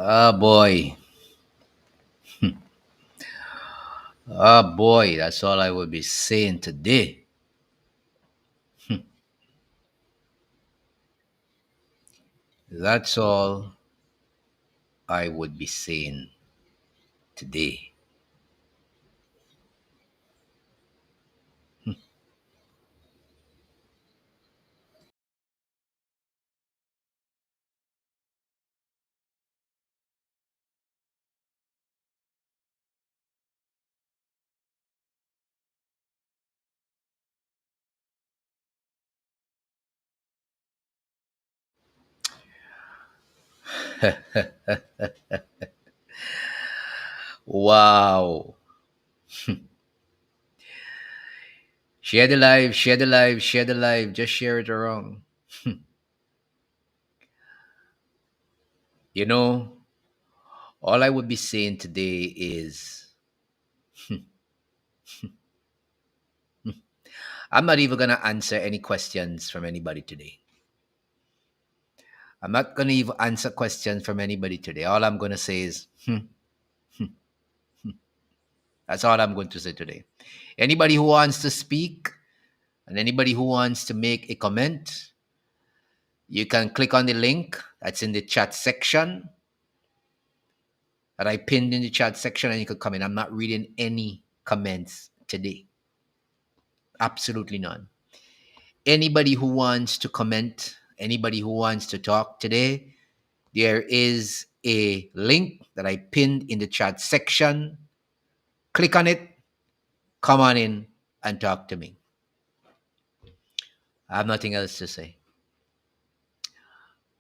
Oh boy. Oh boy, that's all I will be saying today. That's all I would be saying today. Wow. Share the live, share the live, share the live. Just share it around. You know, all I would be saying today is I'm not even going to answer any questions from anybody today. I'm not going to even answer questions from anybody today. All I'm going to say is, that's all I'm going to say today. Anybody who wants to speak and anybody who wants to make a comment, you can click on the link that's in the chat section that I pinned in the chat section and you could come in. I'm not reading any comments today. Absolutely none. Anybody who wants to comment, anybody who wants to talk today, there is a link that I pinned in the chat section. Click on it, come on in and talk to me. I have nothing else to say.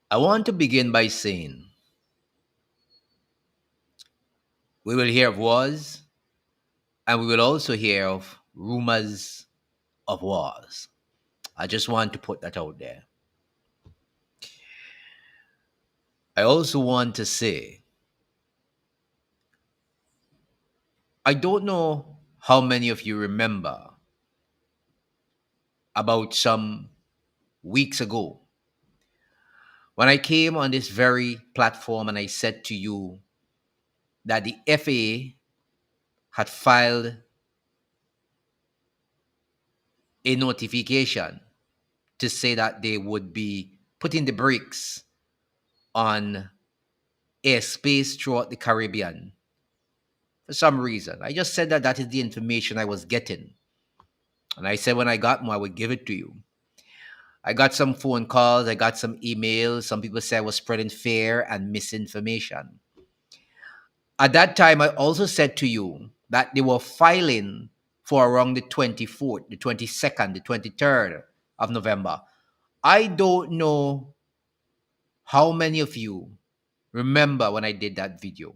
I want to begin by saying we will hear of wars and we will also hear of rumors of wars. I just want to put that out there. I also want to say I don't know how many of you remember about some weeks ago when I came on this very platform and I said to you that the FAA had filed a notification to say that they would be putting the brakes on airspace throughout the Caribbean for some reason. I just said that that is the information I was getting. And I said when I got more, I would give it to you. I got some phone calls, I got some emails. Some people said I was spreading fear and misinformation. At that time, I also said to you that they were filing for around the 24th, the 22nd, the 23rd of November. I don't know how many of you remember when I did that video,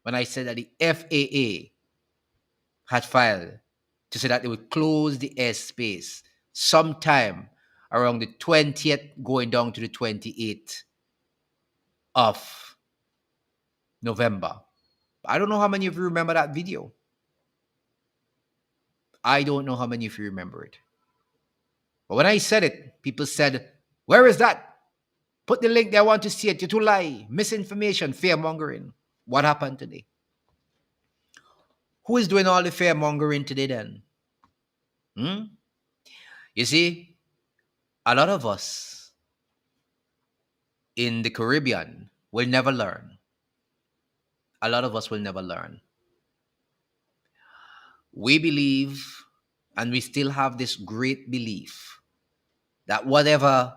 when I said that the FAA had filed to say that they would close the airspace sometime around the 20th going down to the 28th of November. I don't know how many of you remember that video. I don't know how many of you remember it. But when I said it, people said, "Where is that? Put the link there. I want to see it. You're too lie. Misinformation, fear mongering." What happened today? Who is doing all the fear mongering today then? Hmm? You see, a lot of us in the Caribbean will never learn. A lot of us will never learn. We believe, and we still have this great belief, that whatever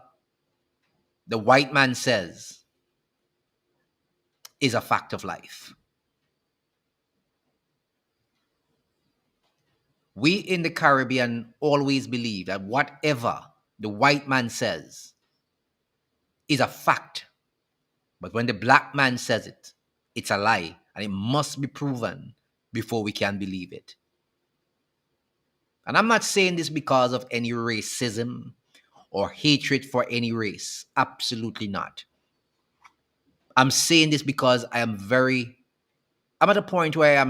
the white man says is a fact of life. We in the Caribbean always believe that whatever the white man says is a fact. But when the black man says it, it's a lie and it must be proven before we can believe it. And I'm not saying this because of any racism or hatred for any race. Absolutely not. I'm saying this because I'm at a point where I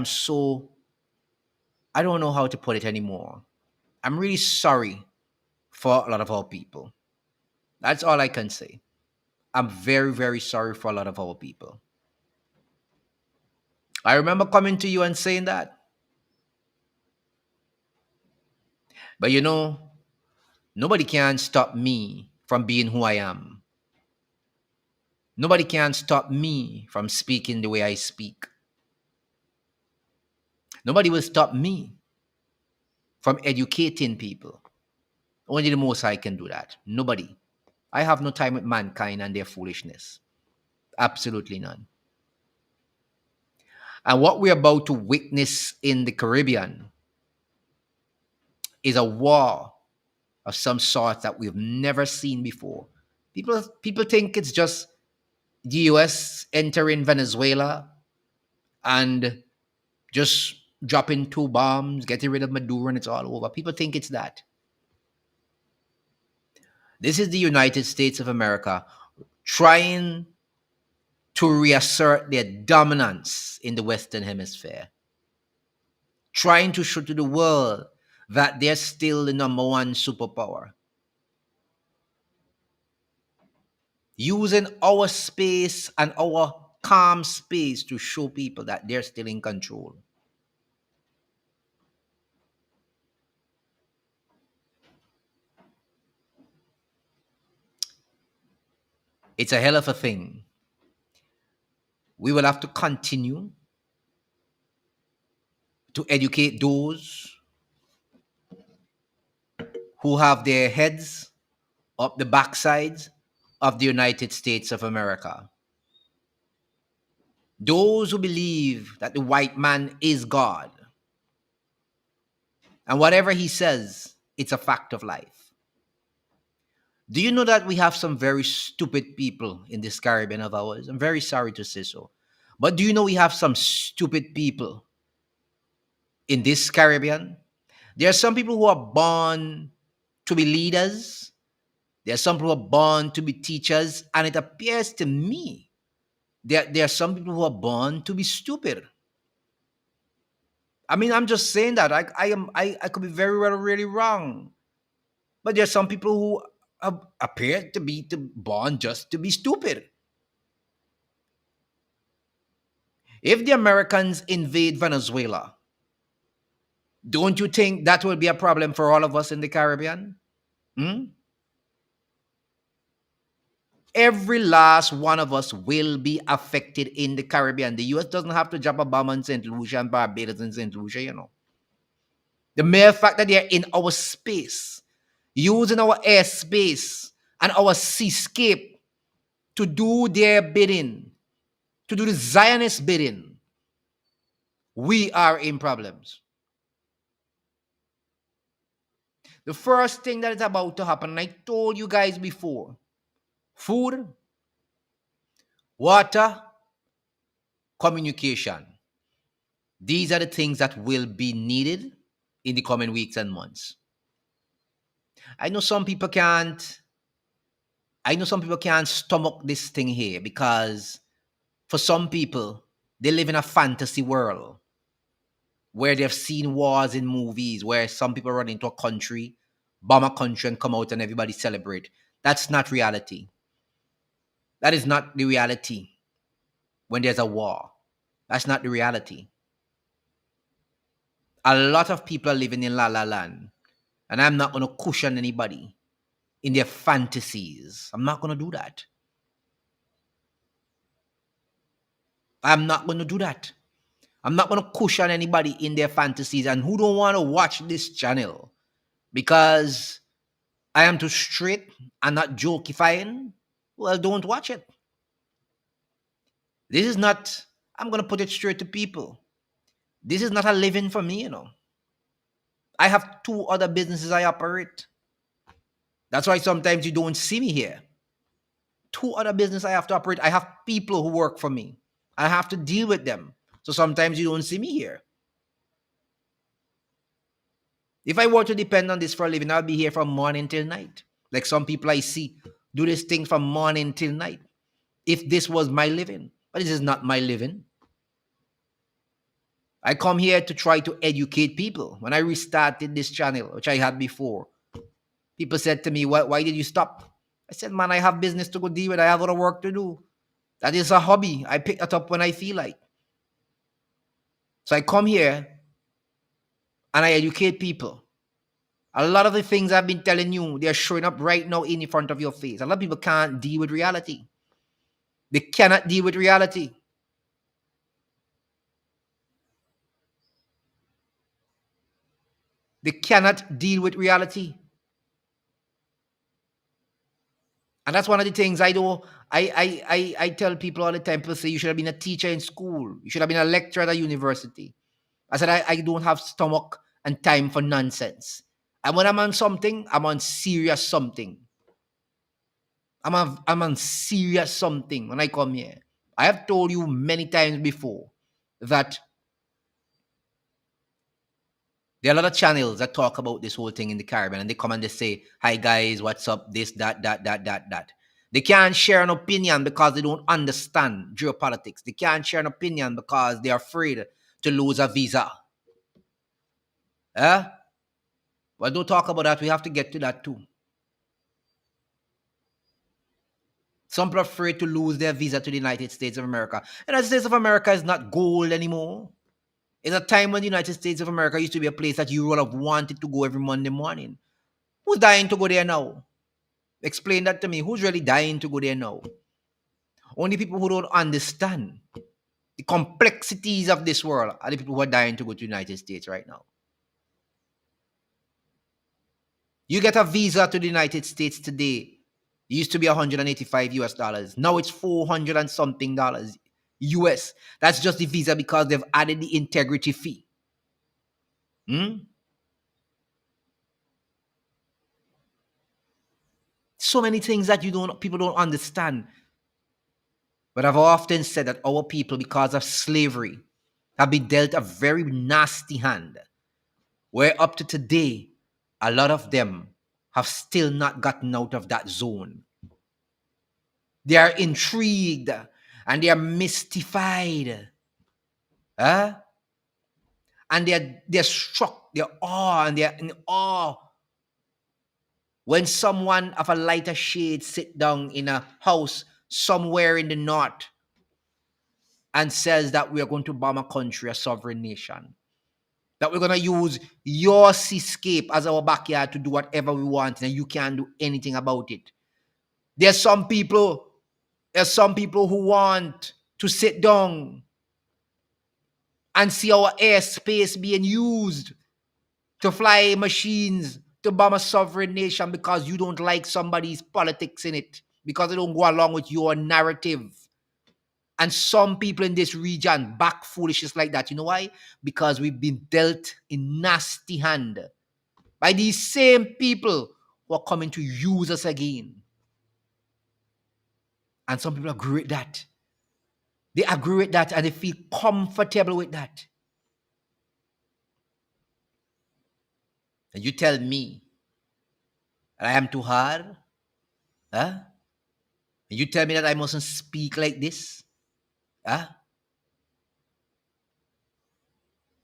don't know how to put it anymore. I'm really sorry for a lot of our people. That's all I can say. I'm very, very sorry for a lot of our people. I remember coming to you and saying that. But nobody can stop me from being who I am. Nobody can stop me from speaking the way I speak. Nobody will stop me from educating people. Only the Most High can do that. Nobody. I have no time with mankind and their foolishness. Absolutely none. And what we're about to witness in the Caribbean is a war of some sort that we've never seen before. People think it's just the US entering Venezuela and just dropping two bombs, getting rid of Maduro, and it's all over. People think it's that. This is the United States of America trying to reassert their dominance in the Western Hemisphere, trying to show to the world that they're still the number one superpower, using our space and our calm space to show people that they're still in control. It's a hell of a thing. We will have to continue to educate those who have their heads up the backsides of the United States of America. Those who believe that the white man is God and whatever he says, it's a fact of life. Do you know that we have some very stupid people in this Caribbean of ours? I'm very sorry to say so. But do you know we have some stupid people in this Caribbean? There are some people who are born to be leaders. There are some people who are born to be teachers. And it appears to me there are some people who are born to be stupid. I mean, I'm just saying that. I could be very well really wrong. But there are some people who appear to be born just to be stupid. If the Americans invade Venezuela, don't you think that will be a problem for all of us in the Caribbean? Hmm? Every last one of us will be affected in the Caribbean. The US doesn't have to drop a bomb on St. Lucia and Barbados and St. Lucia. The mere fact that they're in our space, using our airspace and our seascape to do their bidding, to do the Zionist bidding, we are in problems. The first thing that is about to happen, and I told you guys before, food, water, communication. These are the things that will be needed in the coming weeks and months. I know some people can't stomach this thing here because for some people, they live in a fantasy world where they've seen wars in movies, where some people run into a country, bomb a country, and come out and everybody celebrate. That's not reality. That is not the reality when there's a war. That's not the reality. A lot of people are living in La La Land, and I'm not going to cushion anybody in their fantasies. I'm not going to do that. I'm not going to do that. I'm not going to cushion anybody in their fantasies and who don't want to watch this channel because I am too straight and not jokifying. Well, don't watch it. This is not, I'm going to put it straight to people. This is not a living for me. I have two other businesses I operate. That's why sometimes you don't see me here. Two other businesses I have to operate. I have people who work for me. I have to deal with them. So sometimes you don't see me here. If I were to depend on this for a living, I'll be here from morning till night. Like some people I see do this thing from morning till night. If this was my living. But this is not my living. I come here to try to educate people. When I restarted this channel, which I had before, people said to me, why did you stop? I said, man, I have business to go deal with. I have other work to do. That is a hobby. I pick that up when I feel like. So I come here and I educate people. A lot of the things I've been telling you, they're showing up right now in front of your face. A lot of people can't deal with reality. They cannot deal with reality. They cannot deal with reality. And that's one of the things I do. I tell people all the time, people say you should have been a teacher in school. You should have been a lecturer at a university. I said, I don't have stomach and time for nonsense. And when I'm on something, I'm on serious something. I'm on serious something when I come here. I have told you many times before that there are a lot of channels that talk about this whole thing in the Caribbean, and they come and they say, "Hi guys, what's up? This, that." They can't share an opinion because they don't understand geopolitics. They can't share an opinion because they're afraid to lose a visa. Eh? Well, don't talk about that. We have to get to that too. Some people are afraid to lose their visa to the United States of America. The United States of America is not gold anymore. It's a time when the United States of America used to be a place that you would have wanted to go every Monday morning. Who's dying to go there now? Explain that to me. Who's really dying to go there now? Only people who don't understand the complexities of this world are the people who are dying to go to the United States right now. You get a visa to the United States today. It used to be 185 US dollars. Now it's 400 and something dollars US. That's just the visa because they've added the integrity fee. So many things that people don't understand. But I've often said that our people, because of slavery, have been dealt a very nasty hand. Where up to today, a lot of them have still not gotten out of that zone. They are intrigued and they are mystified. Huh? And they're struck, they're awe, and they're in awe when someone of a lighter shade sit down in a house somewhere in the north and says that we are going to bomb a country, a sovereign nation. That we're going to use your seascape as our backyard to do whatever we want, and you can't do anything about it. There's some people who want to sit down and see our airspace being used to fly machines to bomb a sovereign nation because you don't like somebody's politics in it, because they don't go along with your narrative. And some people in this region back foolishness like that. You know why? Because we've been dealt a nasty hand by these same people who are coming to use us again. And some people agree with that. They agree with that and they feel comfortable with that. And you tell me that I am too hard? Huh? And you tell me that I mustn't speak like this? Huh?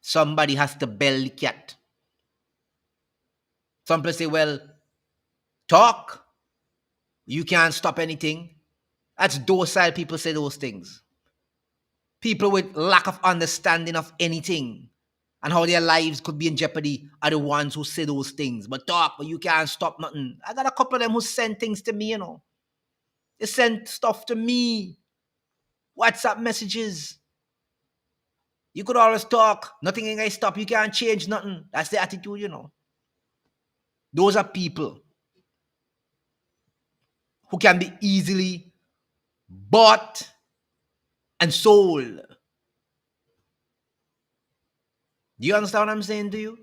Somebody has to bell the cat. Some people say, well, talk. You can't stop anything. That's docile people say those things. People with lack of understanding of anything and how their lives could be in jeopardy are the ones who say those things. But talk, but you can't stop nothing. I got a couple of them who send things to me, They send stuff to me. WhatsApp messages. You could always talk. Nothing ain't gonna stop. You can't change nothing. That's the attitude, Those are people who can be easily bought and sold. Do you understand what I'm saying to you?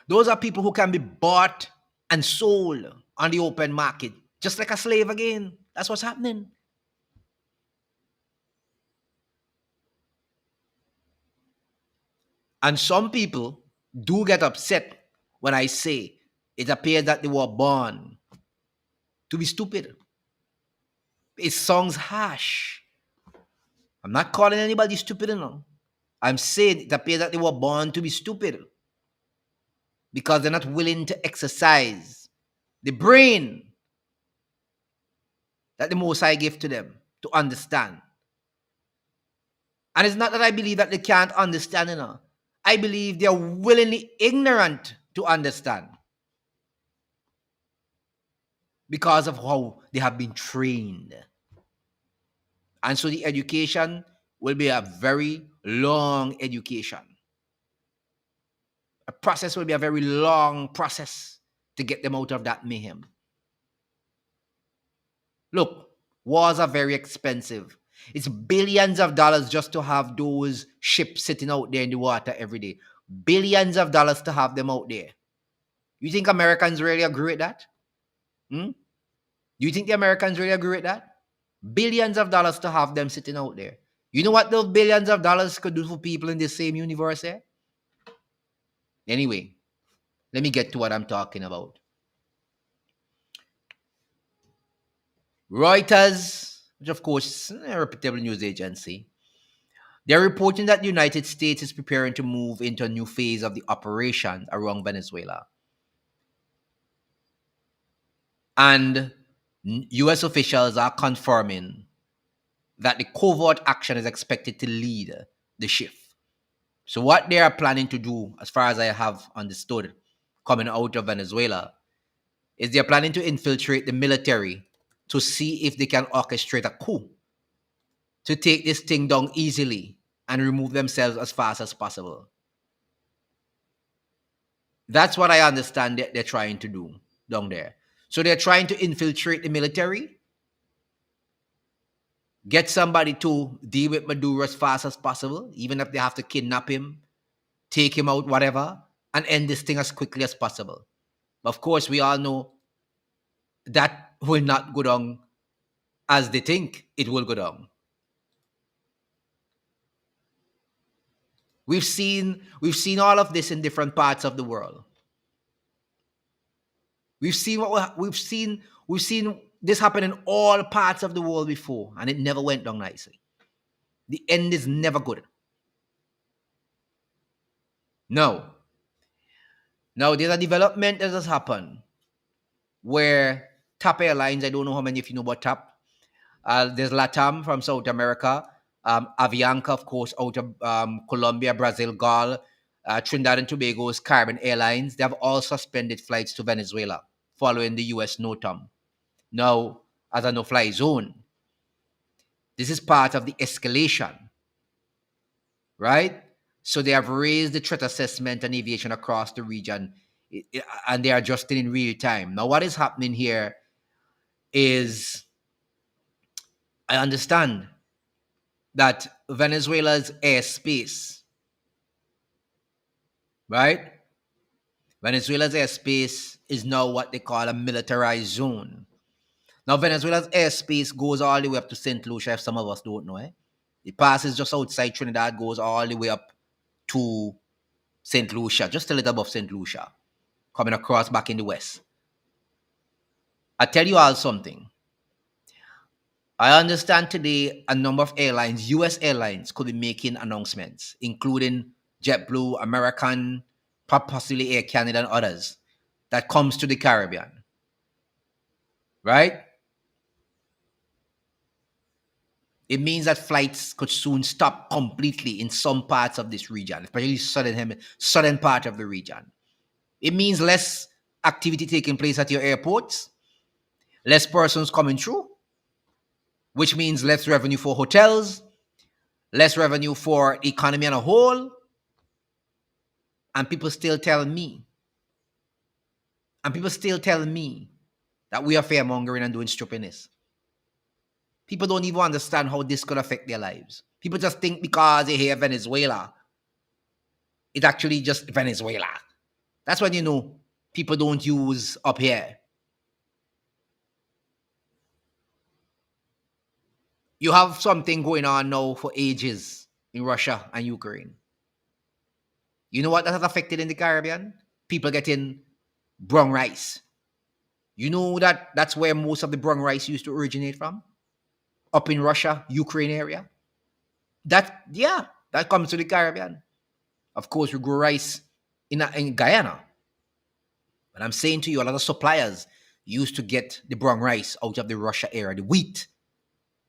Those are people who can be bought and sold on the open market, just like a slave again. That's what's happening. And some people do get upset when I say it appears that they were born to be stupid. It sounds harsh. I'm not calling anybody stupid, I'm saying it appears that they were born to be stupid because they're not willing to exercise the brain that the Most High give to them to understand. And it's not that I believe that they can't understand, you know. I believe they're willingly ignorant to understand because of how they have been trained. And so the education will be a very long education. A process will be a very long process to get them out of that mayhem. Look, wars are very expensive. It's billions of dollars just to have those ships sitting out there in the water every day. Billions of dollars to have them out there. You think Americans really agree with that? Hmm? Do you think the Americans really agree with that? Billions of dollars to have them sitting out there. You know what those billions of dollars could do for people in the same universe there? Anyway, let me get to what I'm talking about. Reuters, which of course is a reputable news agency, they're reporting that the United States is preparing to move into a new phase of the operation around Venezuela. And US officials are confirming that the covert action is expected to lead the shift. So what they are planning to do, as far as I have understood, coming out of Venezuela, is they're planning to infiltrate the military to see if they can orchestrate a coup to take this thing down easily and remove themselves as fast as possible. That's what I understand that they're trying to do down there. So they're trying to infiltrate the military, get somebody to deal with Maduro as fast as possible, even if they have to kidnap him, take him out, whatever, and end this thing as quickly as possible. Of course, we all know that will not go down as they think it will go down. We've seen all of this in different parts of the world. We've seen this happen in all parts of the world before, and it never went down nicely. The end is never good. No. Now there's a development that has happened where TAP Airlines, I don't know how many of you know about TAP. There's LATAM from South America, Avianca, of course, out of Colombia, Brazil, GAL, Trinidad and Tobago's Caribbean Airlines. They have all suspended flights to Venezuela following the U.S. NOTAM. Now, as a no-fly zone, this is part of the escalation, right? So they have raised the threat assessment and aviation across the region, and they are adjusting in real time. Now, what is happening here is, I understand that Venezuela's airspace, right? Venezuela's airspace is now what they call a militarized zone. Now, Venezuela's airspace goes all the way up to St. Lucia, if some of us don't know. It passes just outside Trinidad, goes all the way up to St. Lucia, just a little above St. Lucia, coming across back in the west. I tell you all something. I understand today a number of airlines, US airlines, could be making announcements, including JetBlue, American, possibly Air Canada, and others, that comes to the Caribbean. Right? It means that flights could soon stop completely in some parts of this region, especially southern part of the region. It means less activity taking place at your airports, less persons coming through, which means less revenue for hotels, less revenue for the economy on a whole. And people still telling me that we are fear-mongering and doing stupidness. People don't even understand how this could affect their lives. People just think because they hear Venezuela, it's actually just Venezuela. That's when you know people don't use up here. You have something going on now for ages in Russia and Ukraine. You know what that has affected in the Caribbean? People getting brown rice. You know that's where most of the brown rice used to originate from? Up in Russia, Ukraine area. That comes to the Caribbean. Of course, we grow rice in Guyana. But I'm saying to you, a lot of suppliers, used to get the brown rice out of the Russia era, the wheat,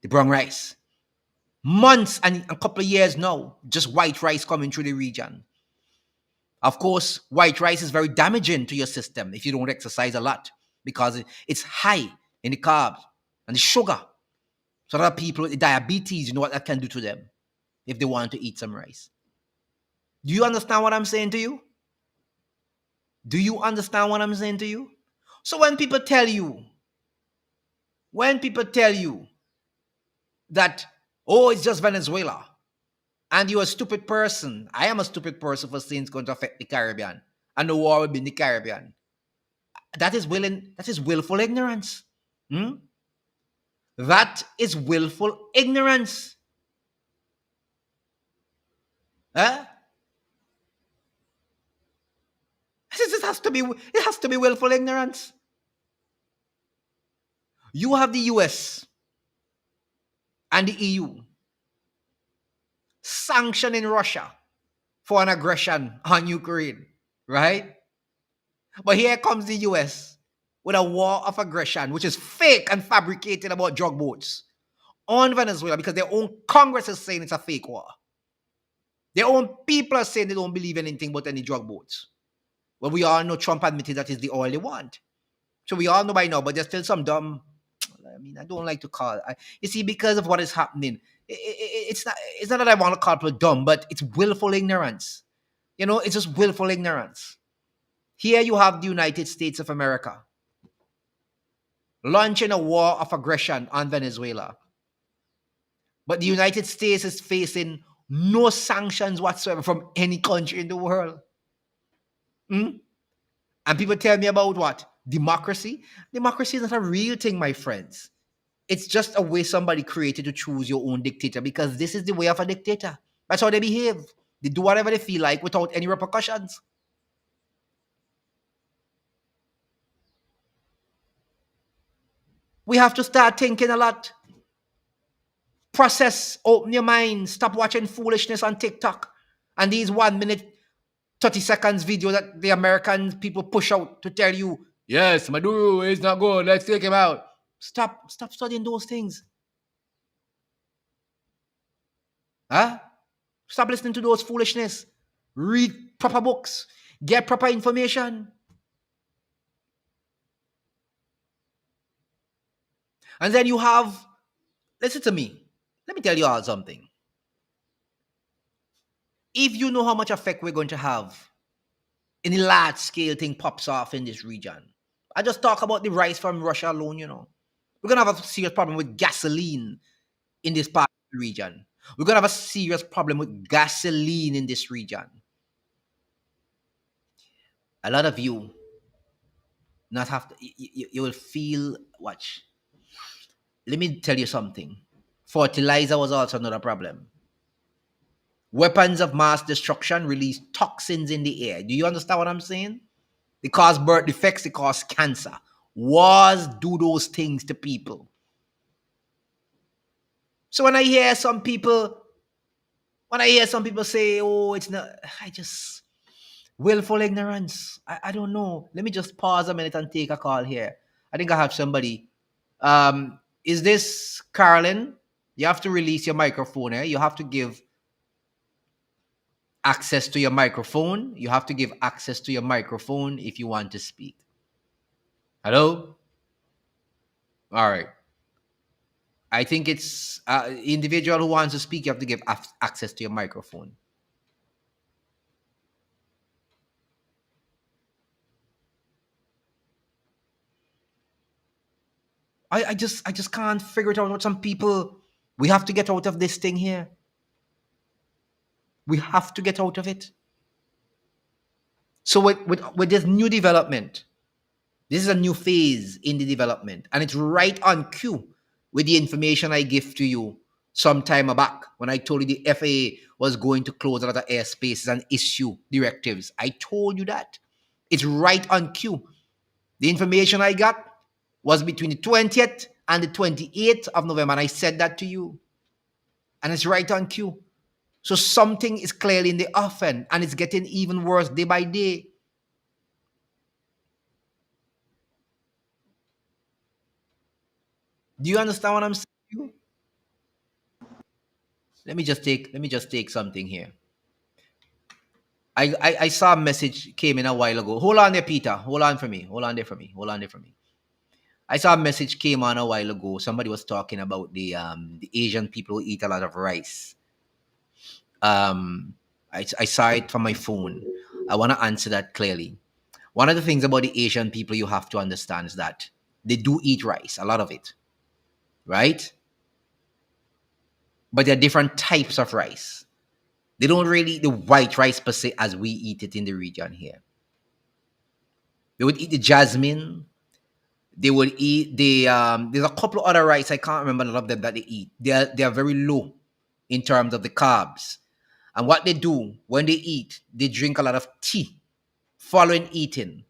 the brown rice. Months and a couple of years now, just white rice coming through the region. Of course, white rice is very damaging to your system if you don't exercise a lot because it's high in the carbs and the sugar. So a lot of people with diabetes, you know what that can do to them if they want to eat some rice. Do you understand what I'm saying to you? Do you understand what I'm saying to you? So when people tell you that, oh, it's just Venezuela, and you're a stupid person, I am a stupid person for saying it's going to affect the Caribbean, and the war will be in the Caribbean. That is willful ignorance. Hmm? That is willful ignorance. Huh? It has to be willful ignorance. You have the US and the EU sanctioning Russia for an aggression on Ukraine, right? But here comes the US with a war of aggression, which is fake and fabricated about drug boats on Venezuela because their own Congress is saying it's a fake war. Their own people are saying they don't believe anything but any drug boats. Well, we all know Trump admitted that is the oil they want. So we all know by now, but there's still some dumb. I mean, I don't like to call. You see, because of what is happening, it's not. It's not that I want to call people dumb, but it's willful ignorance. You know, it's just willful ignorance. Here you have the United States of America launching a war of aggression on Venezuela, but the United States is facing no sanctions whatsoever from any country in the world. Hmm? And people tell me about what? Democracy? Democracy is not a real thing, my friends. It's just a way somebody created to choose your own dictator because this is the way of a dictator. That's how they behave. They do whatever they feel like without any repercussions. We have to start thinking a lot. Process, open your mind, stop watching foolishness on TikTok and these 1 minute 30 seconds video that the American people push out to tell you, yes, Maduro is not good, let's take him out. Stop studying those things. Huh? Stop listening to those foolishness. Read proper books. Get proper information. And then you have, listen to me. Let me tell you all something. If you know how much effect we're going to have in the large scale thing pops off in this region, I just talk about the rice from Russia alone, you know. We're going to have a serious problem with gasoline in this part of the region. We're going to have a serious problem with gasoline in this region. A lot of you not have to, you will feel, watch. Let me tell you something. Fertilizer was also another problem. Weapons of mass destruction release toxins in the air. Do you understand what I'm saying? They cause birth defects, they cause cancer. Wars do those things to people. So when I hear some people say, oh, it's not, I just, willful ignorance. I don't know. Let me just pause a minute and take a call here. I think I have somebody. Is this Carolyn? You have to release your microphone. You have to give access to your microphone. You have to give access to your microphone if you want to speak. Hello? All right. I think it's individual who wants to speak. You have to give access to your microphone. I just can't figure it out with some people. We have to get out of this thing here. We have to get out of it. So with this new development, this is a new phase in the development, and it's right on cue with the information I gave to you some time back when I told you the FAA was going to close a lot of airspaces and issue directives. I told you that. It's right on cue. The information I got was between the 20th and the 28th of November, and I said that to you. And it's right on cue. So something is clearly in the offing, and it's getting even worse day by day. Do you understand what I'm saying? Let me just take something here. I saw a message came in a while ago. Hold on there, Peter. Hold on for me. Hold on there for me. Hold on there for me. I saw a message came on a while ago. Somebody was talking about the Asian people who eat a lot of rice. I saw it from my phone. I want to answer that clearly. One of the things about the Asian people you have to understand is that they do eat rice, a lot of it, right? But there are different types of rice. They don't really eat the white rice per se as we eat it in the region here. They would eat the jasmine. They would eat the there's a couple of other rice I can't remember none of them that they eat. They are very low in terms of the carbs. And what they do when they eat, they drink a lot of tea following eating,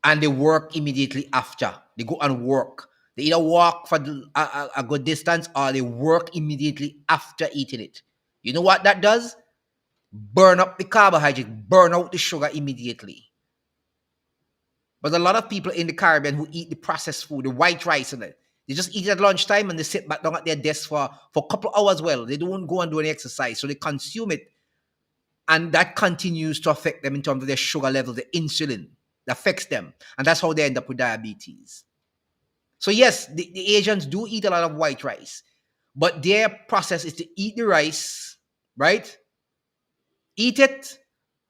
and they work immediately after. They go and work. They either walk for a good distance or they work immediately after eating it. You know what that does? Burn up the carbohydrate, burn out the sugar immediately. But a lot of people in the Caribbean who eat the processed food, the white rice and it, they just eat it at lunchtime and they sit back down at their desk for a couple of hours. Well, they don't go and do any exercise. So they consume it. And that continues to affect them in terms of their sugar level, the insulin that affects them. And that's how they end up with diabetes. So yes, the Asians do eat a lot of white rice. But their process is to eat the rice, right? Eat it,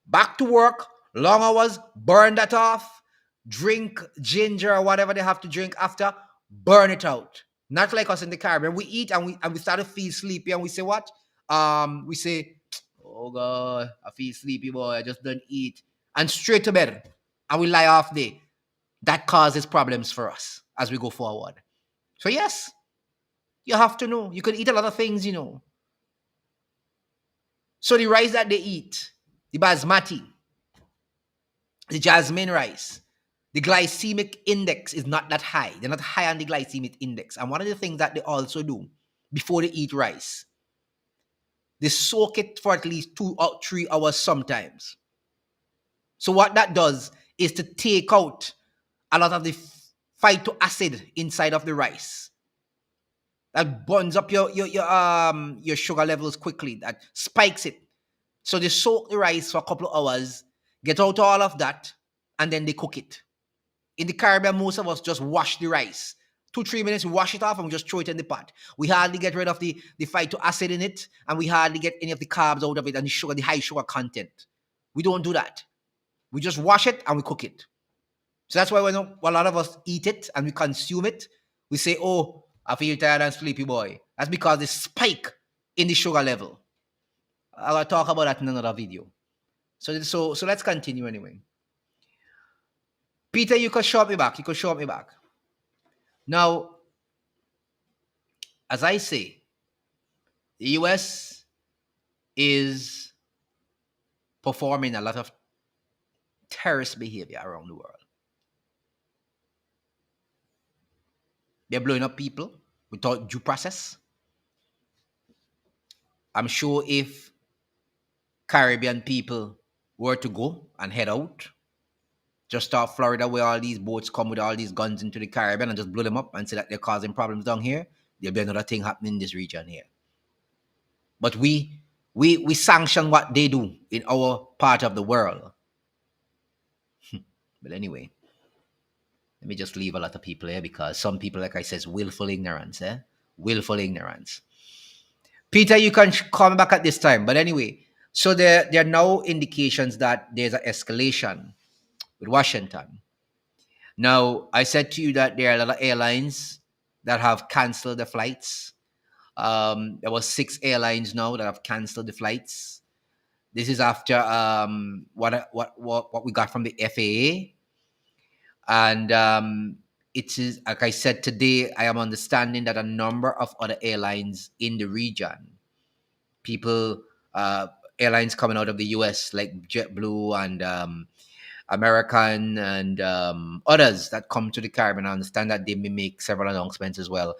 back to work, long hours, burn that off, drink ginger or whatever they have to drink after, burn it out. Not like us in the Caribbean. We eat and we start to feel sleepy and we say what? We say, oh God, I feel sleepy, boy. I just don't eat. And straight to bed. And we lie off day. That causes problems for us as we go forward. So yes, you have to know. You can eat a lot of things, you know. So the rice that they eat, the basmati, the jasmine rice, the glycemic index is not that high. They're not high on the glycemic index. And one of the things that they also do before they eat rice, they soak it for at least 2 or 3 hours sometimes. So what that does is to take out a lot of the phyto acid inside of the rice. That burns up your sugar levels quickly. That spikes it. So they soak the rice for a couple of hours, get out all of that, and then they cook it. In the Caribbean, most of us just wash the rice. 2-3 minutes, we wash it off and we just throw it in the pot. We hardly get rid of the phyto acid in it, and we hardly get any of the carbs out of it and the sugar, the high sugar content. We don't do that. We just wash it and we cook it. So that's why when a lot of us eat it and we consume it, we say, oh, I feel tired and sleepy, boy. That's because the spike in the sugar level. I'll talk about that in another video. So let's continue anyway. Peter, you can show me back. You can show me back. Now, as I say, the US is performing a lot of terrorist behavior around the world. They're blowing up people without due process. I'm sure if Caribbean people were to go and head out, just off Florida where all these boats come with all these guns into the Caribbean and just blow them up and say that they're causing problems down here, there'll be another thing happening in this region here. But we sanction what they do in our part of the world. But anyway, let me just leave a lot of people here because some people, like I said, willful ignorance, willful ignorance. Peter, you can come back at this time. But anyway, so there are now indications that there's an escalation with Washington. Now, I said to you that there are a lot of airlines that have canceled the flights. There was 6 airlines now that have canceled the flights. This is after what we got from the FAA. And it is, like I said today, I am understanding that a number of other airlines in the region, airlines coming out of the US like JetBlue and American and others that come to the Caribbean, I understand that they may make several announcements as well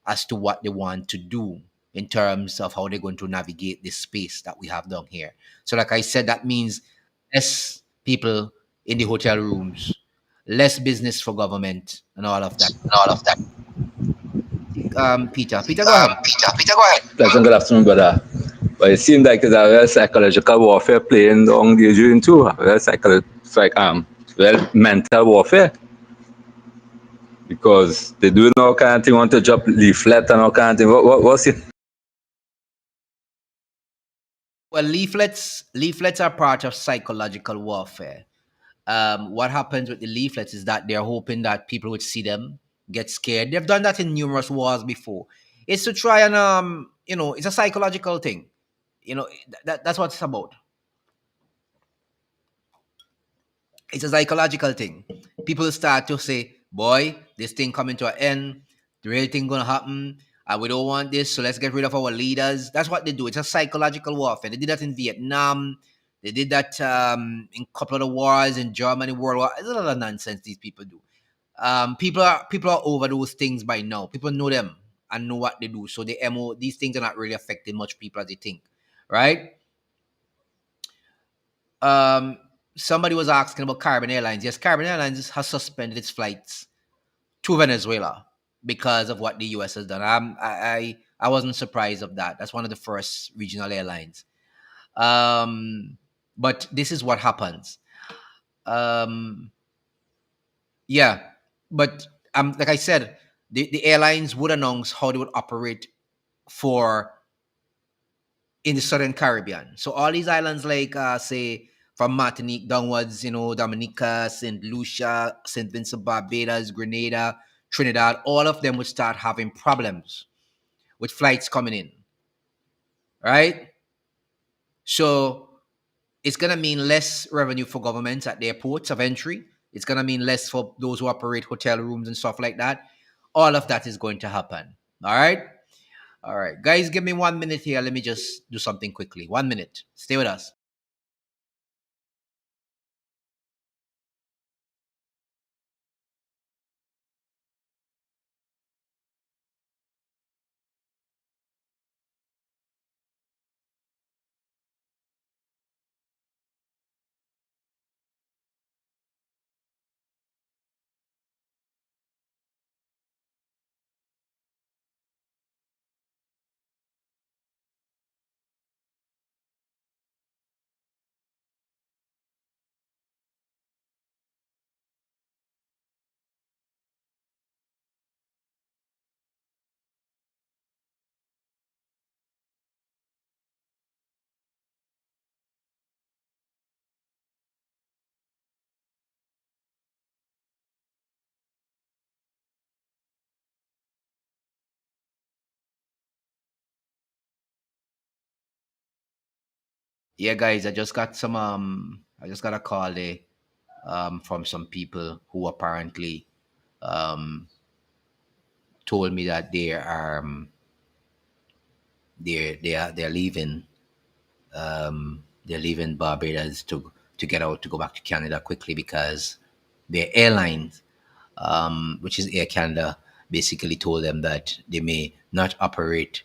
as to what they want to do in terms of how they're going to navigate this space that we have down here. So like I said, that means less people in the hotel rooms, less business for government and all of that. Peter. Peter, go ahead. Peter, go ahead. Pleasant good afternoon, brother. But it seems like there's a real psychological warfare playing on the region too. A real it's like real mental warfare because they do no kind of thing, want to drop leaflet and all kind of thing. What's it? Well, leaflets are part of psychological warfare. What happens with the leaflets is that they're hoping that people would see them, get scared. They've done that in numerous wars before. It's to try and it's a psychological thing. That's what it's about. It's a psychological thing. People start to say, boy, this thing coming to an end, the real thing gonna happen, and we don't want this, so let's get rid of our leaders. That's what they do. It's a psychological warfare. They did that in Vietnam. They did that in a couple of the wars in Germany, World War. It's a lot of nonsense these people do. People are over those things by now. People know them and know what they do. So these things are not really affecting much people as they think. Right? Um, Somebody was asking about Caribbean Airlines. Yes, Caribbean Airlines has suspended its flights to Venezuela because of what the US has done. I wasn't surprised of that. That's one of the first regional airlines. Um, but this is what happens. Um, yeah, but like I said, the airlines would announce how they would operate for in the southern Caribbean. So all these islands, like say from Martinique downwards, Dominica, Saint Lucia, Saint Vincent, Barbados, Grenada, Trinidad, all of them would start having problems with flights coming in, right? So it's gonna mean less revenue for governments at their ports of entry. It's gonna mean less for those who operate hotel rooms and stuff like that. All of that is going to happen. All right. All right, guys, give me 1 minute here. Let me just do something quickly. 1 minute. Stay with us. Yeah, guys, I just got a call there from some people who apparently um told me that they're leaving they're leaving Barbados to get out to go back to Canada quickly because their airlines, which is Air Canada, basically told them that they may not operate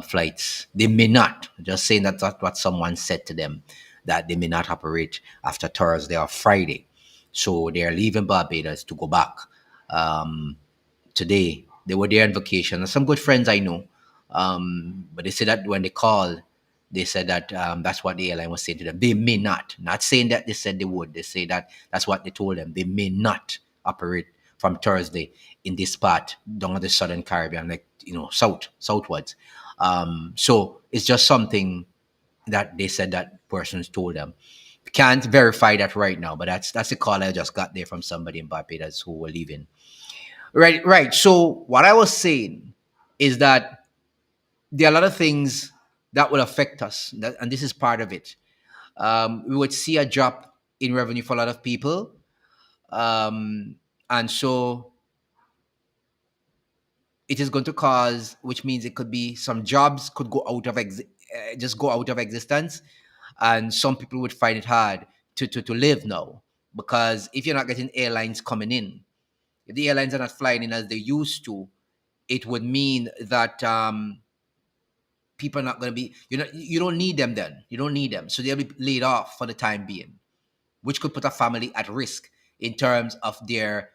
flights. They may not, just saying that that's what someone said to them, that they may not operate after Thursday or Friday. So they're leaving Barbados to go back. Um, Today. They were there on vacation. And some good friends I know. But they said that when they called, they said that that's what the airline was saying to them. They may not saying that they said they would. They say that that's what they told them. They may not operate from Thursday in this part down the southern Caribbean, like southwards. So it's just something that they said that persons told them. Can't verify that right now, but that's a call I just got there from somebody in Barbados who were leaving. Right, right. So what I was saying is that there are a lot of things that will affect us, and this is part of it. We would see a drop in revenue for a lot of people, um, and so it is going to cause, which means it could be some jobs could go out of just go out of existence, and some people would find it hard to live now because if you're not getting airlines coming in, if the airlines are not flying in as they used to, it would mean that people are not going to be, you don't need them then. You don't need them. So they'll be laid off for the time being, which could put a family at risk in terms of their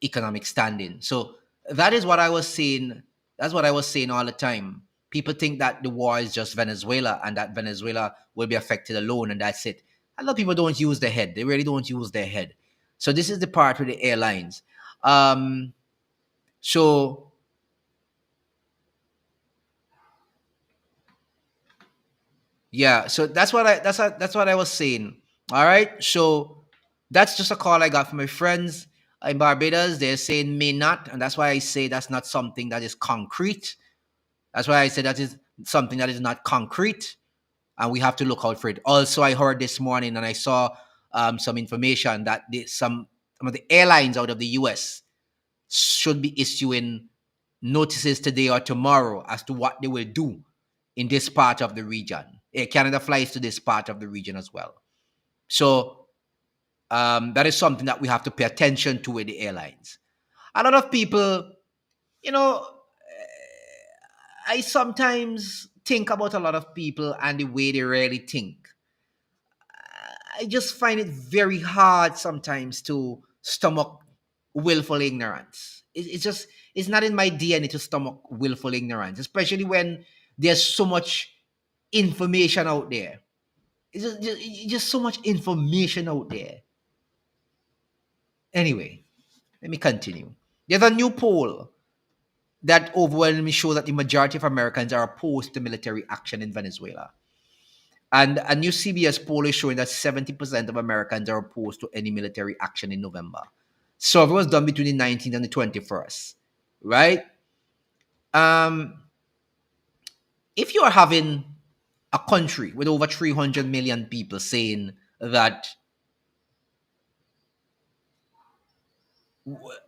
economic standing. So that is what I was saying That's what I was saying all the time. People think that the war is just Venezuela and that Venezuela will be affected alone and that's it. A lot of people don't use their head. They really don't use their head. So this is the part with the airlines. So yeah, so that's what I was saying. All right, so that's just a call I got from my friends in Barbados. They're saying may not, and that's why I say that's not something that is concrete. That's why I say that is something that is not concrete, and we have to look out for it. Also, I heard this morning and I saw some information that some of the airlines out of the U.S. should be issuing notices today or tomorrow as to what they will do in this part of the region. Canada flies to this part of the region as well. So that is something that we have to pay attention to with the airlines. A lot of people, you know, I sometimes think about a lot of people and the way they really think. I just find it very hard sometimes to stomach willful ignorance. It's just, it's not in my DNA to stomach willful ignorance, especially when there's so much information out there. It's just so much information out there. Anyway, let me continue. There's a new poll that overwhelmingly shows that the majority of Americans are opposed to military action in Venezuela. And a new CBS poll is showing that 70% of Americans are opposed to any military action in November. Survey was done between the 19th and the 21st, right? If you're having a country with over 300 million people saying that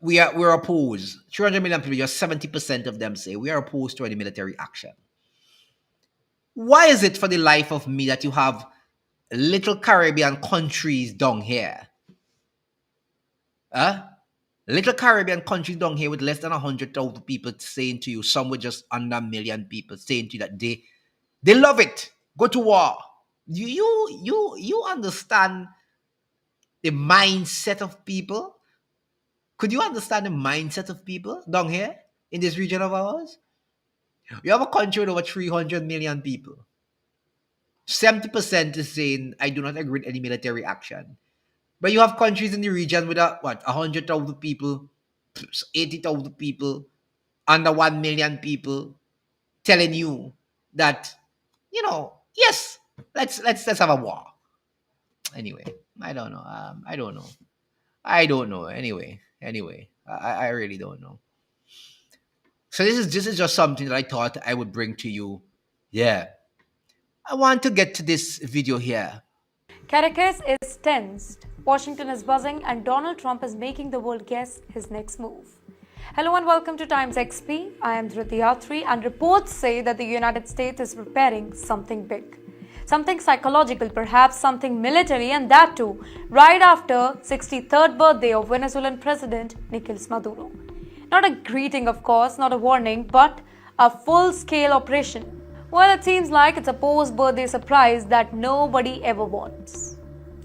we're opposed, 300 million people, just 70% of them say we are opposed to any military action. Why is it for the life of me that you have little Caribbean countries down here? Little Caribbean countries down here with less than 100,000 people saying to you, some with just under a million people saying to you that they love it. Go to war. You understand the mindset of people? Could you understand the mindset of people down here in this region of ours? You have a country with over 300 million people. 70% is saying, I do not agree with any military action. But you have countries in the region with 100,000 people, 80,000 people, under 1 million people telling you that, yes, let's have a war. Anyway, I don't know. I don't know. Anyway, I really don't know. So this is just something that I thought I would bring to you. Yeah. I want to get to this video here. Caracas is tensed, Washington is buzzing, and Donald Trump is making the world guess his next move. Hello and welcome to Times XP. I am Dhriti Yatri, and reports say that the United States is preparing something big. Something psychological, perhaps something military, and that too, right after 63rd birthday of Venezuelan President Nicolas Maduro. Not a greeting, of course, not a warning, but a full-scale operation. Well, it seems like it's a post-birthday surprise that nobody ever wants.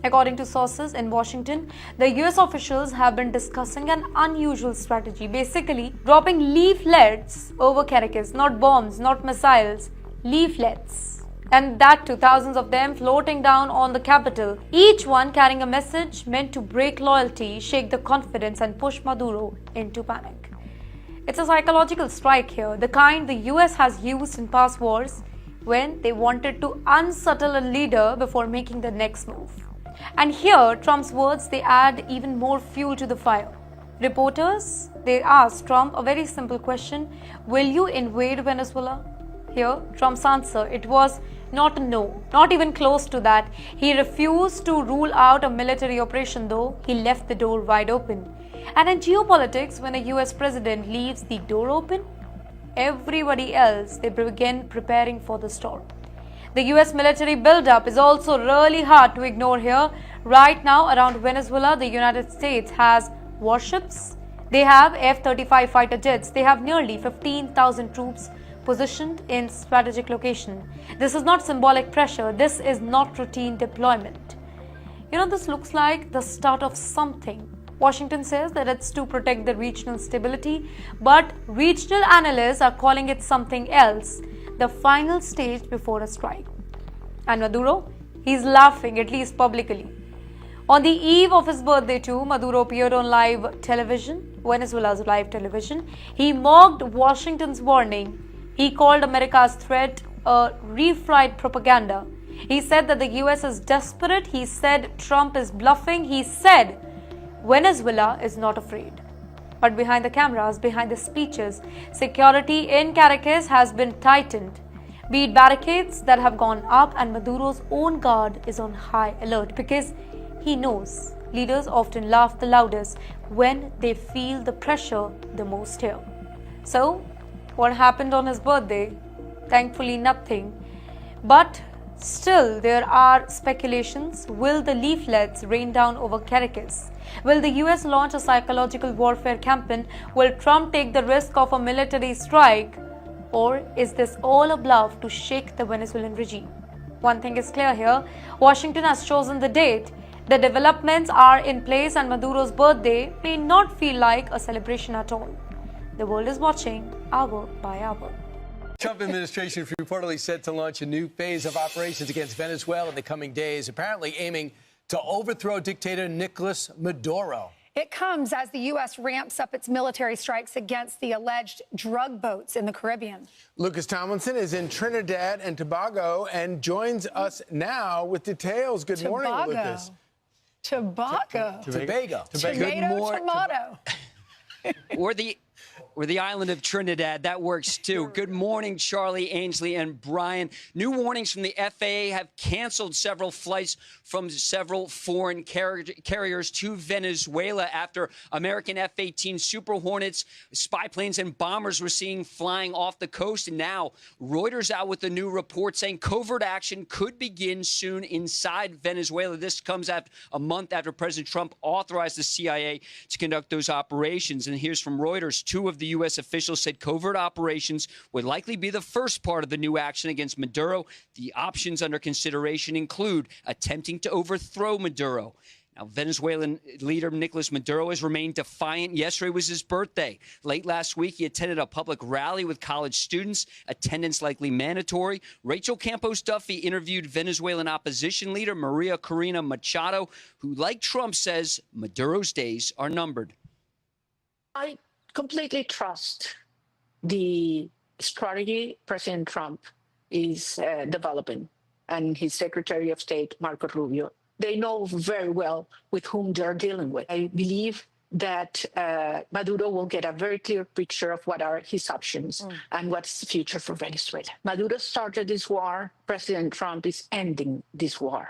According to sources in Washington, the US officials have been discussing an unusual strategy, basically dropping leaflets over Caracas, not bombs, not missiles, leaflets. And that too, thousands of them floating down on the capital, each one carrying a message meant to break loyalty, shake the confidence and push Maduro into panic. It's a psychological strike here, the kind the US has used in past wars when they wanted to unsettle a leader before making the next move. And here, Trump's words, they add even more fuel to the fire. Reporters, they asked Trump a very simple question: will you invade Venezuela? Here, Trump's answer, it was not a no, not even close to that. He refused to rule out a military operation, though he left the door wide open. And in geopolitics, when a US president leaves the door open, everybody else, they begin preparing for the storm. The US military buildup is also really hard to ignore here. Right now, around Venezuela, the United States has warships, they have F-35 fighter jets, they have nearly 15,000 troops positioned in strategic location. This is not symbolic pressure, this is not routine deployment. This looks like the start of something Washington says that it's to protect the regional stability, but regional analysts are calling it something else, the final stage before a strike. And Maduro, he's laughing, at least publicly. On the eve of his birthday too, Maduro appeared on live television, Venezuela's live television. He mocked Washington's warning. He called America's threat a refried propaganda. He said that the US is desperate. He said Trump is bluffing. He said Venezuela is not afraid. But behind the cameras, behind the speeches, security in Caracas has been tightened. Be it barricades that have gone up, and Maduro's own guard is on high alert because he knows leaders often laugh the loudest when they feel the pressure the most here. So, what happened on his birthday? Thankfully, nothing. But still, there are speculations. Will the leaflets rain down over Caracas? Will the US launch a psychological warfare campaign? Will Trump take the risk of a military strike? Or is this all a bluff to shake the Venezuelan regime? One thing is clear here. Washington has chosen the date. The developments are in place, and Maduro's birthday may not feel like a celebration at all. The world is watching hour by hour. Trump administration reportedly set to launch a new phase of operations against Venezuela in the coming days, apparently aiming to overthrow dictator Nicolas Maduro. It comes as the U.S. ramps up its military strikes against the alleged drug boats in the Caribbean. Lucas Tomlinson is in Trinidad and Tobago and joins us now with details. Good morning, Lucas. Tobago. Tobago. Tomato. Or the island of Trinidad. That works too. Good morning, Charlie, Ainsley, and Brian. New warnings from the FAA have canceled several flights from several foreign carriers to Venezuela after American F-18 Super Hornets, spy planes, and bombers were seen flying off the coast. And now Reuters out with a new report saying covert action could begin soon inside Venezuela. This comes after a month after President Trump authorized the CIA to conduct those operations. And here's from Reuters. Two of the U.S. officials said covert operations would likely be the first part of the new action against Maduro. The options under consideration include attempting to overthrow Maduro. Now, Venezuelan leader Nicolas Maduro has remained defiant. Yesterday was his birthday. Late last week, he attended a public rally with college students, attendance likely mandatory. Rachel Campos Duffy interviewed Venezuelan opposition leader Maria Corina Machado, who, like Trump, says Maduro's days are numbered. I completely trust the strategy President Trump is developing and his Secretary of State, Marco Rubio. They know very well with whom they're dealing with. I believe that Maduro will get a very clear picture of what are his options and what's the future for Venezuela. Maduro started this war. President Trump is ending this war.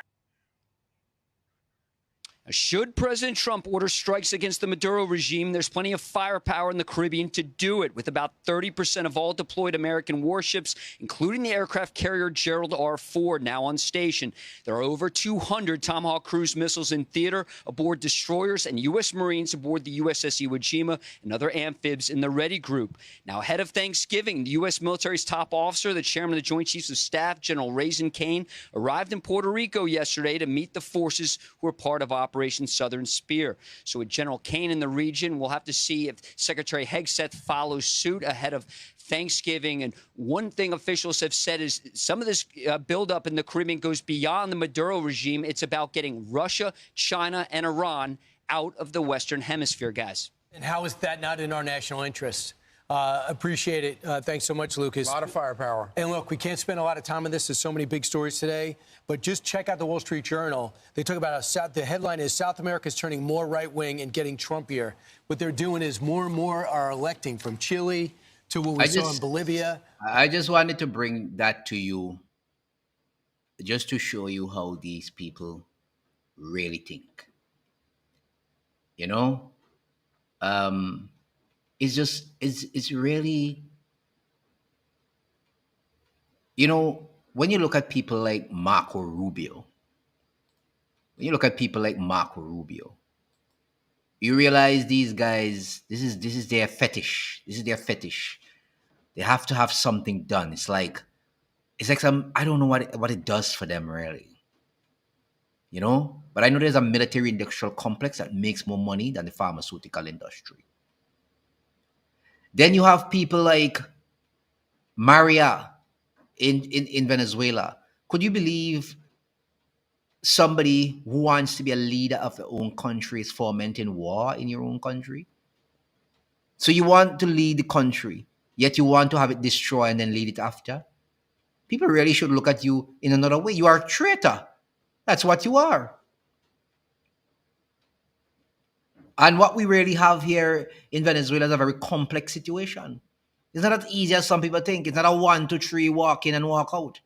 Should President Trump order strikes against the Maduro regime, there's plenty of firepower in the Caribbean to do it, with about 30% of all deployed American warships, including the aircraft carrier Gerald R. Ford, now on station. There are over 200 Tomahawk cruise missiles in theater aboard destroyers and U.S. Marines aboard the USS Iwo Jima and other amphibs in the Ready Group. Now, ahead of Thanksgiving, the U.S. military's top officer, the chairman of the Joint Chiefs of Staff, General Raisin Kane, arrived in Puerto Rico yesterday to meet the forces who are part of Operation Southern Spear. So with General Kane in the region, we'll have to see if Secretary Hegseth follows suit ahead of Thanksgiving. And one thing officials have said is some of this buildup in the Caribbean goes beyond the Maduro regime. It's about getting Russia, China, and Iran out of the Western Hemisphere, guys. And how is that not in our national interest? Appreciate it. Thanks so much, Lucas. A lot of firepower. And look, we can't spend a lot of time on this. There's so many big stories today. But just check out the Wall Street Journal. They talk about the headline is South America is turning more right-wing and getting Trumpier. What they're doing is more and more are electing, from Chile to what we saw in Bolivia. I just wanted to bring that to you just to show you how these people really think. You know? It's really, you know, when you look at people like Marco Rubio, you realize these guys, this is their fetish. They have to have something done. It's like some, I don't know what it does for them, really. you know? But I know there's a military industrial complex that makes more money than the pharmaceutical industry. Then you have people like Maria in Venezuela. Could you believe somebody who wants to be a leader of their own country is fomenting war in your own country? So you want to lead the country, yet you want to have it destroyed and then lead it after? People really should look at you in another way. You are a traitor. That's what you are. And what we really have here in Venezuela is a very complex situation. It's not as easy as some people think. It's not a 1, 2, 3 walk in and walk out.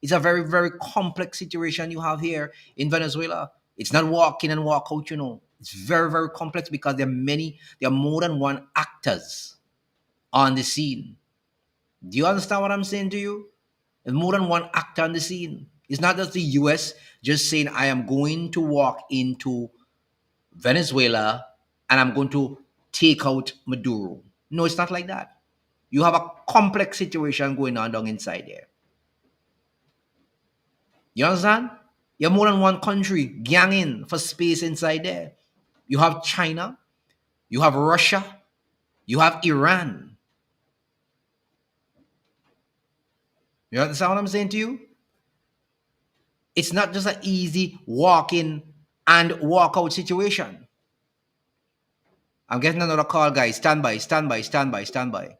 It's a very, very complex situation you have here in Venezuela. It's not walk in and walk out, you know. It's very, very complex because there are more than one actors on the scene. Do you understand what I'm saying to you? There's more than one actor on the scene. It's not just the US just saying, I am going to walk into Venezuela and I'm going to take out Maduro. No, it's not like that. You have a complex situation going on down inside there. You understand? You have more than one country ganging for space inside there. You have China, you have Russia, you have Iran. You understand what I'm saying to you? It's not just an easy walk in and walk out situation. I'm getting another call, guys. Stand by, stand by, stand by, stand by.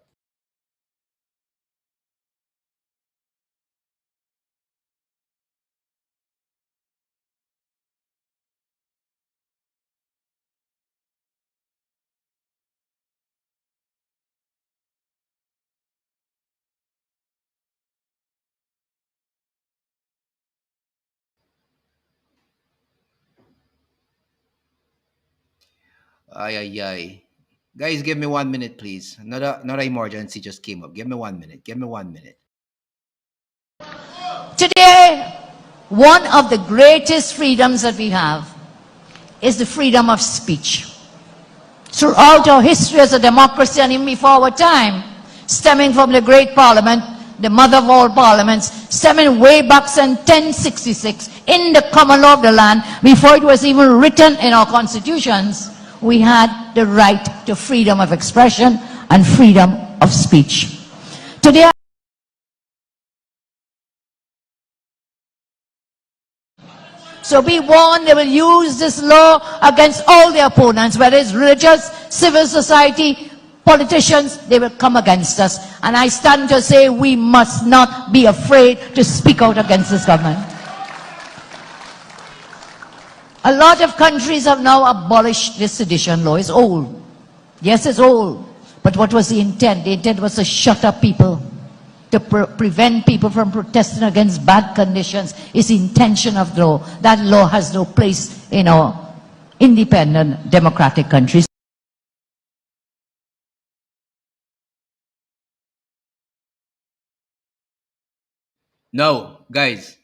Ay, ay, ay. Guys, give me 1 minute, please. Another emergency just came up. Give me 1 minute. Give me 1 minute. Today, one of the greatest freedoms that we have is the freedom of speech. Throughout our history as a democracy and even before our time, stemming from the great parliament, the mother of all parliaments, stemming way back in 1066 in the common law of the land, before it was even written in our constitutions, we had the right to freedom of expression and freedom of speech. Today, so be warned, they will use this law against all their opponents, whether it's religious, civil society, politicians, they will come against us. And I stand to say we must not be afraid to speak out against this government. A lot of countries have now abolished this sedition law. It's old. Yes, it's old. But what was the intent? The intent was to shut up people, to prevent people from protesting against bad conditions. Is the intention of the law. That law has no place in our independent democratic countries. No, guys.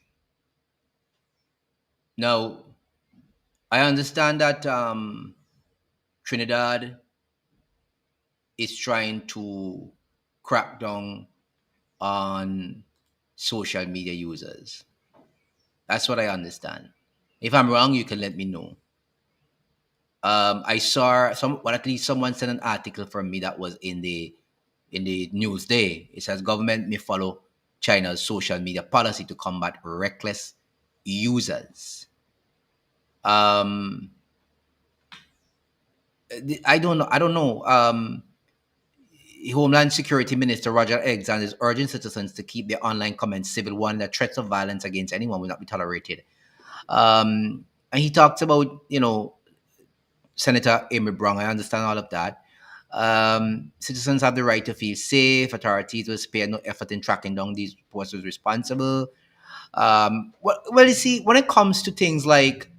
Now, I understand that Trinidad is trying to crack down on social media users. That's what I understand. If I'm wrong, you can let me know. I saw at least someone sent an article from me that was in the Newsday. It says government may follow China's social media policy to combat reckless users. I don't know. Homeland Security Minister Roger Eggs is urging citizens to keep their online comments civil, one that threats of violence against anyone will not be tolerated. And he talks about, Senator Amy Brown. I understand all of that. Citizens have the right to feel safe. Authorities will spare no effort in tracking down these persons responsible. Well, you see, when it comes to things like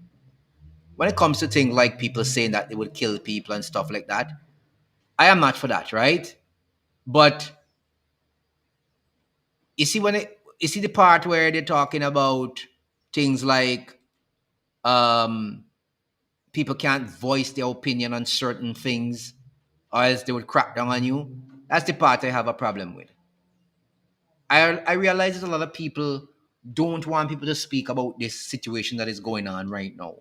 people saying that they would kill people and stuff like that, I am not for that, right? But you see, the part where they're talking about things like people can't voice their opinion on certain things, or else they would crack down on you. That's the part I have a problem with. I realize there's a lot of people don't want people to speak about this situation that is going on right now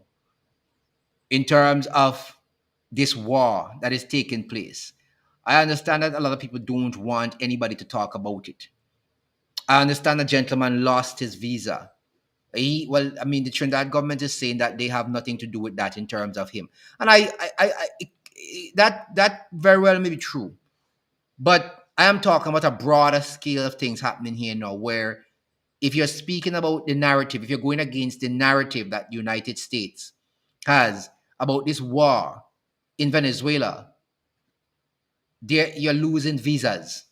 in terms of this war that is taking place. I understand that a lot of people don't want anybody to talk about it. I understand the gentleman lost his visa. The Trinidad government is saying that they have nothing to do with that in terms of him, and that very well may be true, but I am talking about a broader scale of things happening here now, where if you're speaking about the narrative, if you're going against the narrative that the United States has about this war in Venezuela, you're losing visas,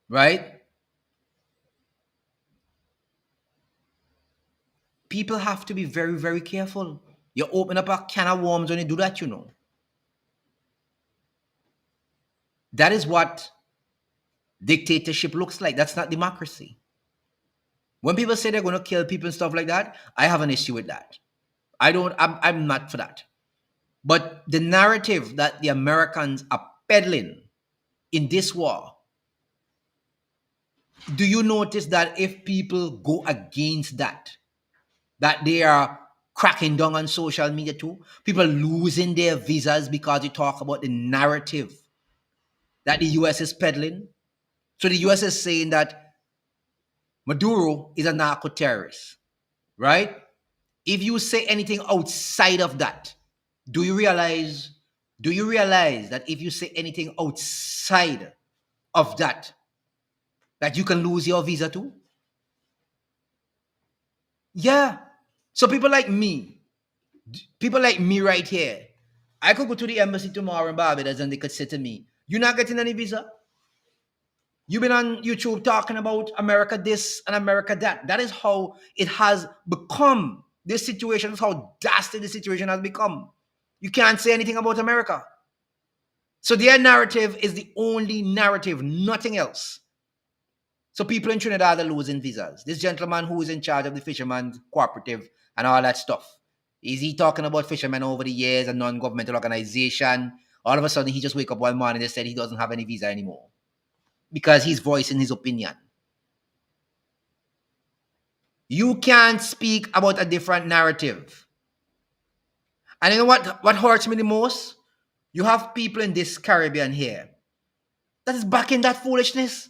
right? People have to be very, very careful. You open up a can of worms when you do that, you know. That is what dictatorship looks like. That's not democracy. When people say they're going to kill people and stuff like that, I have an issue with that. I'm not for that. But the narrative that the Americans are peddling in this war, do you notice that if people go against that they are cracking down on social media too? People losing their visas because you talk about the narrative that the US is peddling. So the US is saying that Maduro is a narco-terrorist, right? If you say anything outside of that, do you realize that if you say anything outside of that you can lose your visa too? Yeah. So people like me right here, I could go to the embassy tomorrow in Barbados and they could say to me, "You're not getting any visa. You've been on YouTube talking about America this and America that." That is how it has become. This situation is how dastardly the situation has become. You can't say anything about America. So their narrative is the only narrative, nothing else. So people in Trinidad are losing visas. This gentleman who is in charge of the Fisherman's Cooperative and all that stuff, is he talking about fishermen over the years, a non-governmental organization? All of a sudden, he just wake up one morning and said he doesn't have any visa anymore because he's voicing his opinion. You can't speak about a different narrative. And you know what hurts me the most? You have people in this Caribbean here that is backing that foolishness.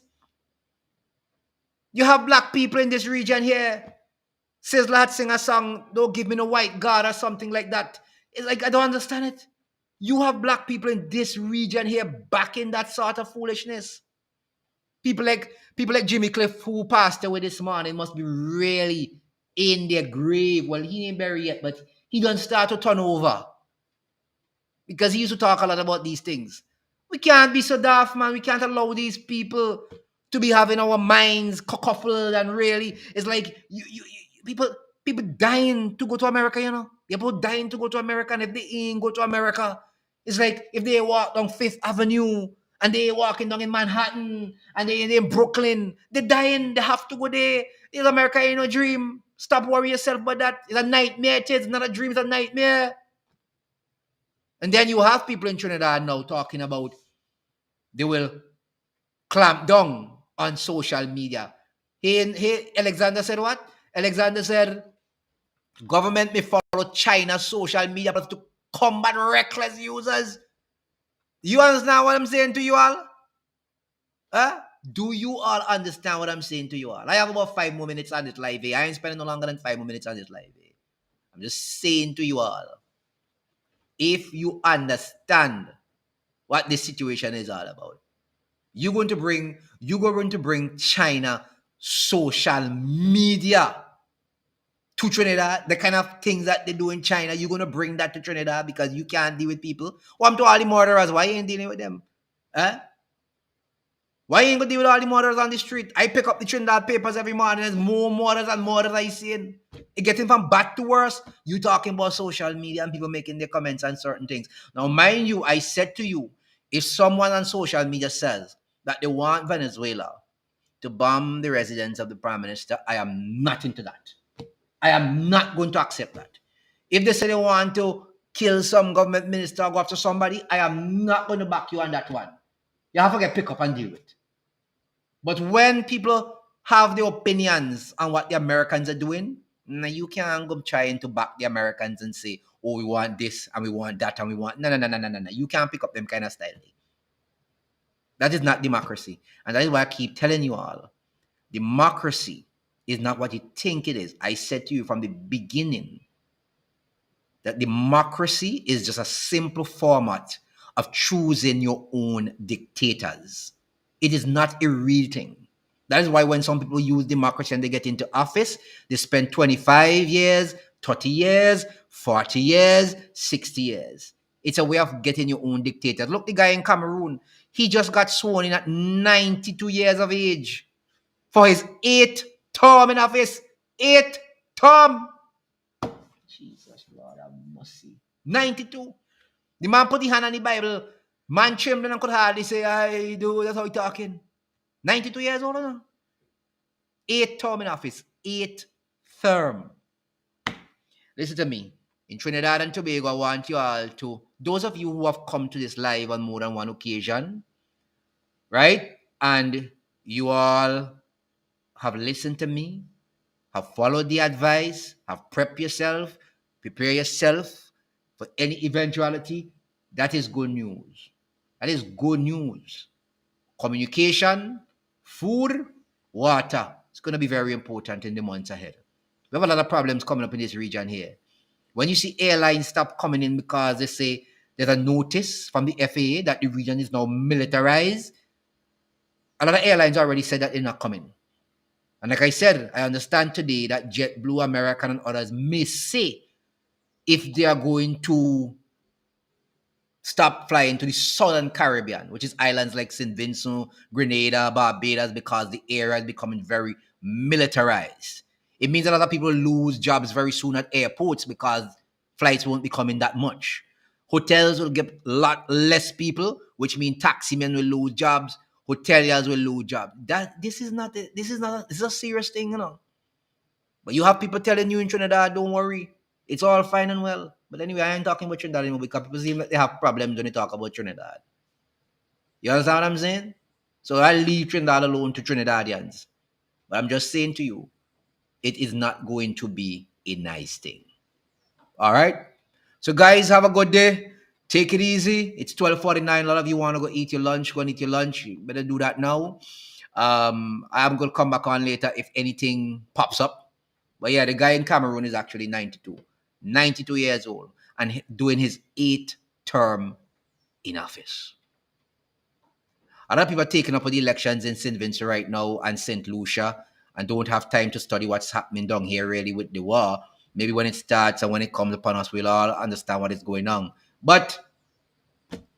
You have black people in this region here. Sizzla had sing a song, "Don't Give Me No White God" or something like that. It's like, I don't understand it. You have black people in this region here backing that sort of foolishness. People like Jimmy Cliff, who passed away this morning, must be really in their grave. Well, he ain't buried yet, but he done start to turn over. Because he used to talk a lot about these things. We can't be so daft, man. We can't allow these people to be having our minds cockfuffled, and really, it's like people dying to go to America, you know? People dying to go to America, and if they ain't go to America, it's like if they walk down Fifth Avenue and they walking down in Manhattan and they in Brooklyn, they're dying, they have to go there. Is America ain't no dream? Stop worrying yourself about that. It's a nightmare, it's not a dream, it's a nightmare. And then you have people in Trinidad now talking about they will clamp down on social media. Alexander said what? Alexander said government may follow China's social media to combat reckless users. You understand what I'm saying to you all? Huh? Do you all understand what I'm saying to you all? I have about 5 more minutes on this live. I ain't spending no longer than 5 more minutes on this live. I'm just saying to you all, if you understand what this situation is all about, you're going to bring China social media to Trinidad. The kind of things that they do in China, you're going to bring that to Trinidad because you can't deal with people. Well, to all the murderers, why you ain't dealing with them? Huh? Why you ain't going to deal with all the murderers on the street? I pick up the Trinidad papers every morning. There's more murders and murders I see. It getting from bad to worse. You talking about social media and people making their comments on certain things. Now, mind you, I said to you, if someone on social media says that they want Venezuela to bomb the residence of the Prime Minister, I am not into that. I am not going to accept that. If they say they want to kill some government minister or go after somebody, I am not going to back you on that one. You have to get pick up and deal with. But when people have the opinions on what the Americans are doing, now you can't go trying to back the Americans and say, oh, we want this and we want that and we want... No. You can't pick up them kind of style. That is not democracy. And that is why I keep telling you all, democracy is not what you think it is. I said to you from the beginning that democracy is just a simple format of choosing your own dictators. It is not a real thing. That is why when some people use democracy and they get into office, they spend 25 years, 30 years, 40 years, 60 years. It's a way of getting your own dictator. Look, the guy in Cameroon, he just got sworn in at 92 years of age for his 8th term in office. 8th term. Jesus, Lord have mercy. 92. The man put his hand on the Bible. Man trembling and could hardly say, I do. That's how he talking. 92 years old now. 8th term in office. 8th term. Listen to me. In Trinidad and Tobago, I want you all to, those of you who have come to this live on more than one occasion, right? And you all have listened to me, have followed the advice, have prepped yourself, prepare yourself for any eventuality. That is good news. That is good news. Communication, food, water. It's going to be very important in the months ahead. We have a lot of problems coming up in this region here. When you see airlines stop coming in because they say there's a notice from the FAA that the region is now militarized, a lot of airlines already said that they're not coming. And like I said, I understand today that JetBlue, American, and others may say if they are going to stop flying to the Southern Caribbean, which is islands like St. Vincent, Grenada, Barbados, because the area is becoming very militarized. It means a lot of people lose jobs very soon at airports because flights won't be coming that much. Hotels will get a lot less people, which means taximen will lose jobs, hoteliers will lose jobs. This is a serious thing, you know. But you have people telling you in Trinidad, don't worry, it's all fine and well. But anyway, I ain't talking about Trinidad anymore because people seem like they have problems when they talk about Trinidad. You understand what I'm saying? So I'll leave Trinidad alone to Trinidadians. But I'm just saying to you, it is not going to be a nice thing. All right? So guys, have a good day. Take it easy. It's 12:49. A lot of you want to go eat your lunch. Go and eat your lunch. You better do that now. I'm going to come back on later if anything pops up. But yeah, the guy in Cameroon is actually 92. 92 years old and doing his 8th term in office. A lot of people are taking up with the elections in St. Vincent right now and St. Lucia and don't have time to study what's happening down here really with the war. Maybe when it starts and when it comes upon us, we'll all understand what is going on. But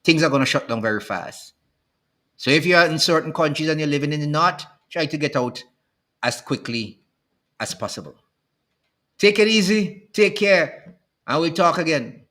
things are going to shut down very fast. So if you're in certain countries and you're living in the north, try to get out as quickly as possible. Take it easy. Take care. And we'll talk again.